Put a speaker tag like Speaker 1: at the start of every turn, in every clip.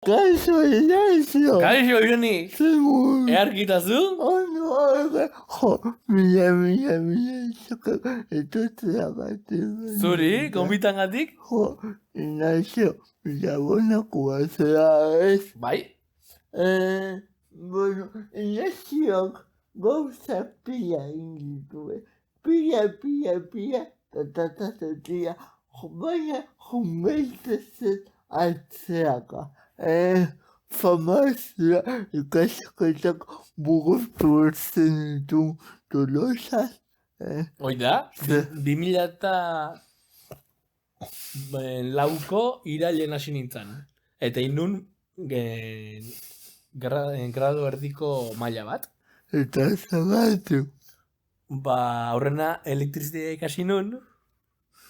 Speaker 1: Kaixo Ignacio!
Speaker 2: Kaixo, Ironi!
Speaker 1: Segur!
Speaker 2: Earkitazu?
Speaker 1: Mila esker etortzeagatik.
Speaker 2: Zuri, gonbitangatik?
Speaker 1: Ignacio, Bilabonakoa zera ez?
Speaker 2: Bai?
Speaker 1: Bueno, Ignaziok gauza pila egin dituen. Pila, tatatatia, baina jumeltezen atzeaka. Famazia ikasketak burutu ditu Tolosan.
Speaker 2: Oida, 2004ko irailen hasi nintzen. Eta inun grado erdiko maila bat.
Speaker 1: Eta zagatu.
Speaker 2: Ba, aurrena elektrizidea ikasi nun,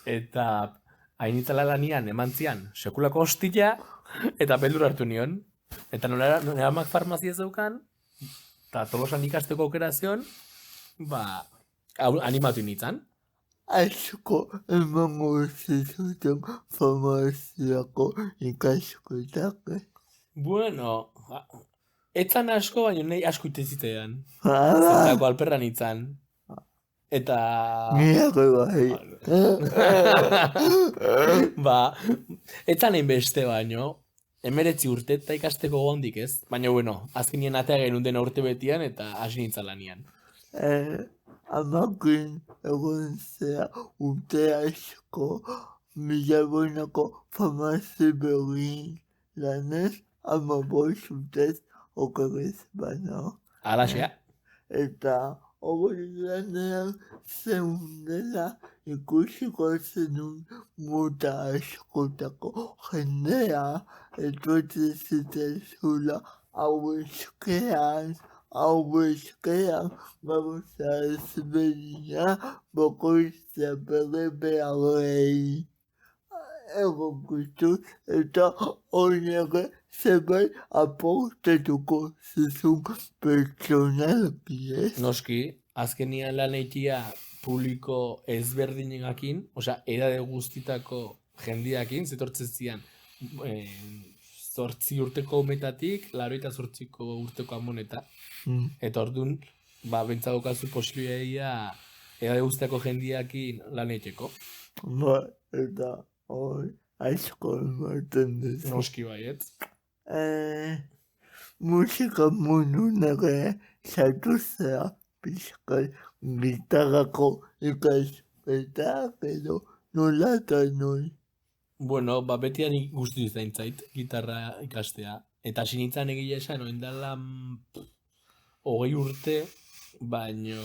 Speaker 2: eta hainitzala lanian eman zian sekulako hostila, eta beldur hartu nion. Eta nire amak farmazia zeukan, eta Tolosan ikasteko aukera zion, ba, animatu nintzen.
Speaker 1: Asko emango zizuten farmaziako ikasketak.
Speaker 2: Bueno, etzan asko, baina nahi asko itezitean. Zertako alperran itzan. Eta...
Speaker 1: Niako bai.
Speaker 2: Ba, etzan egin beste baino, 19 urte eta ikasteko gondik ez. Baina, bueno, azkenien atea genuen dena urte betian eta hasi nintzen lanian.
Speaker 1: Amakin egon zera urte asko Bilabonako farmazi begin lanez, 15 urtez okerrez baina.
Speaker 2: Alaxea.
Speaker 1: Eta hori lanean zeundela ikusiko zenun mota askotako jendea etortzen zitezula haueskean gauza ezberdina bakoitza bere beharrei egokitu eta honek zerbait aportatuko zizun pertsonalki ez?
Speaker 2: Noski, azkenian lan eitia publiko ezberdinegakin, osea, edade guztitako jendiakin, zetortzen zian, 8 urteko umetatik, 88 urteko amoneta. Eta orduan, ba, bentsadokazu posibilitatea edade guztiako jendiakin lan eiteko.
Speaker 1: Ba, eta hori asko ematen duzu.
Speaker 2: Noski baietz.
Speaker 1: Musika mundunare sartu zera pixkat gitarrako ikasketak edo nola eta noi.
Speaker 2: Bueno, ba, betian guzti zaintzait, gitarra ikastea. Eta hasi nintzen egia esan, oindala 20 urte, baino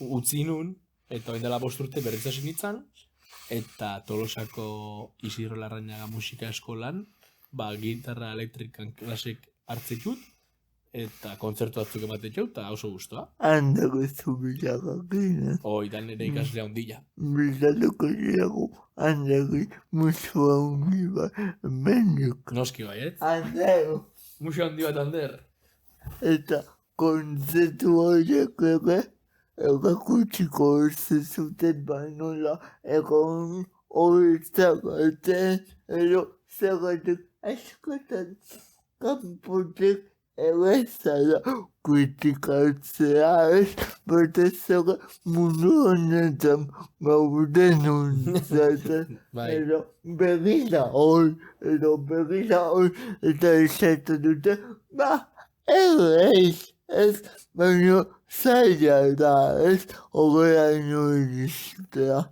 Speaker 2: utzi nun, eta oindala 5 urte berriz hasi nintzen, eta Tolosako Isidro Larrañaga musika eskolan, ba, gitarra elektrikan klasek hartzekut, eta kontzertu batzuk ematetxeu, eta oso guztua.
Speaker 1: Handako zubilagakin.
Speaker 2: Oidan ere ikaslea ondila.
Speaker 1: Bilatuko diago handaki musua hundi bat menuk.
Speaker 2: Noski baiet.
Speaker 1: Handako.
Speaker 2: Musu handi bat hander.
Speaker 1: Eta kontzertu horiek ere egakutsiko zezuten bainola egon horitzagaten edo zagatik askotan kanpotek errezala kritikatzea ez, batez ere mundu honetan gauden hontzaten edo berrira hor, eta esaten dute, ba, ez, baina zaila da ez, horreaino iristea.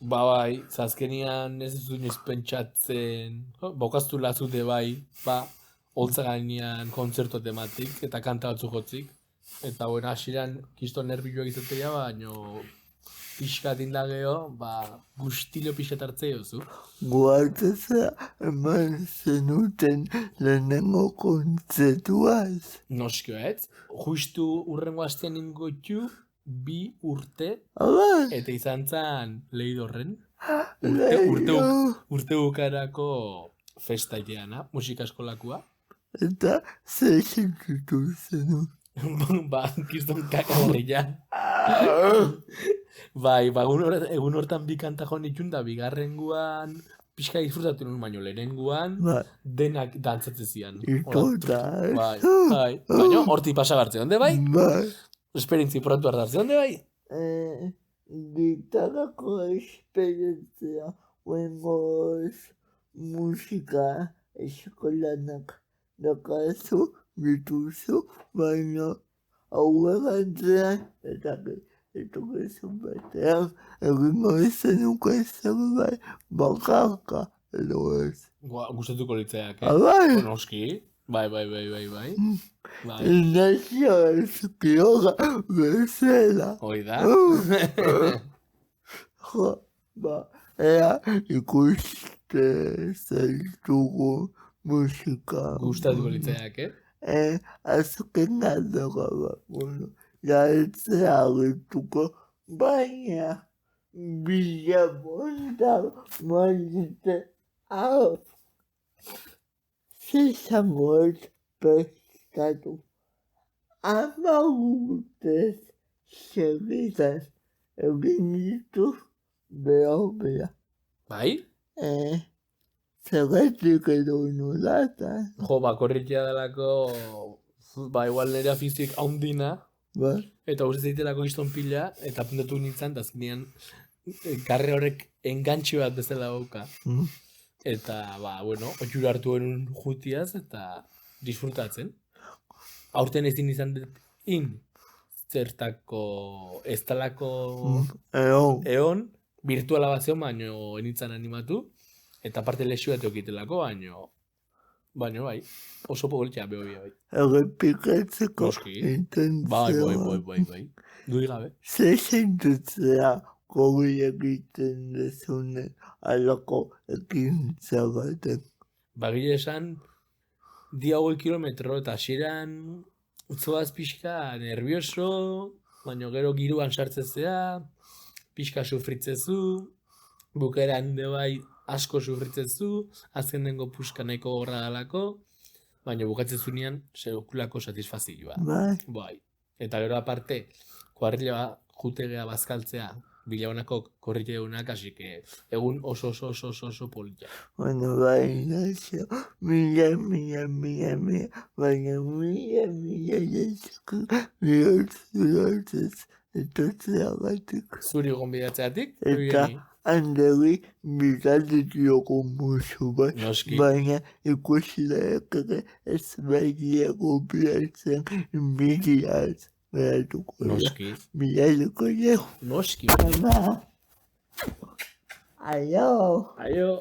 Speaker 2: Ba bai, zazkenian ez duzun pentsatzen, bokaztu lazute bai, ba, holtza gainean kontzertu tematik eta kanta batzu jotzik. Eta bueno, hasieran kiston nervioak izatea, baino pixkat indageo, ba, gustilo pixkat hartzea jozu.
Speaker 1: Guarteza eman zenuten lehenengo kontzertuaz.
Speaker 2: Noskio ez, justu urrengo astean ingoitu 2 urte, eta izan zen Leidorren. Urte bukarako festa iteana, musika eskolakua.
Speaker 1: Eta zer sentitu zenun?
Speaker 2: Ba, kiston kakagarria. Bai, egun hortan 2 kanta jo nitun da, bigarrengoan pixka disfrutatu nun baino lehenenguan,
Speaker 1: bai,
Speaker 2: denak dantzatzen zian.
Speaker 1: total.
Speaker 2: Bai. Baina, hortik pasagartze, onde bai?
Speaker 1: Bai,
Speaker 2: Esperientzi poratu hartartze, onde bai?
Speaker 1: gitarrako esperientzia, oengoz musika eskolanak dakazu, dituzu, baina hauegantzean, eta etorkizun batean, egingo zenuke zerbait bakarka, edo ez.
Speaker 2: Gustatuko litzaiak,
Speaker 1: Bai,
Speaker 2: Noski. Bai. Bai.
Speaker 1: nazio ezkioga bezala.
Speaker 2: Hoi da.
Speaker 1: Jo, ea ikuste zaitugu musika.
Speaker 2: Gustatuko litzaiak,
Speaker 1: Azken galdoga bueno, jartzea agituko, baina bila bonta maldite hau. Zizango ez prestatu. 10 urtez segidan egin ditu behar.
Speaker 2: Bai?
Speaker 1: Zergatik edo nolatan.
Speaker 2: Jo, korrikia delako, igual nire afizioik haundina,
Speaker 1: Ba,
Speaker 2: eta uste zaitelako gizton pila, eta apuntatu nintzen, eta azkenean, karre horrek engantxio bat bezala dauka. Eta, otxura hartu genuen jutiaz, eta disfrutatzen. Aurten ezin izan dut zertako, ez talako eon, virtuala bat zeon, baino enitzan animatu, eta parte lesio bat eukitelako, baino bai, oso pogolitxea beho bai.
Speaker 1: errepikatzeko
Speaker 2: Noski.
Speaker 1: intentzioa.
Speaker 2: Bai. Duri gabe.
Speaker 1: Zer sentitzea gori egiten dezunen alako ekintza baten.
Speaker 2: Bagile esan, dia 8 kilometro, eta hasieran utzoaz pixka nervioso, baina gero giruan sartzezea, pixka sufritzezu, bukeran de bai asko sufritzezu, azken dengo puska nahiko gorra dalako, baina bukatzezunean sekulako satisfazioa. Bai. Eta gero aparte, kuadrilla jutegea bazkaltzea, bilabonako korrikegunak, hasi que egun oso polita.
Speaker 1: Bueno, bai, nazio, mila, baina mila jesku bihotz etotzea batik.
Speaker 2: Zuri gonbidatzeatik,
Speaker 1: Eta handeri bigaldikioko musu bat,
Speaker 2: Noski.
Speaker 1: baina ikusileak ere ez baidiago bilatzen bidiaz beratuko da.
Speaker 2: Noski.
Speaker 1: Bilaituko dugu.
Speaker 2: Noski.
Speaker 1: Mama. Aio.
Speaker 2: Aio.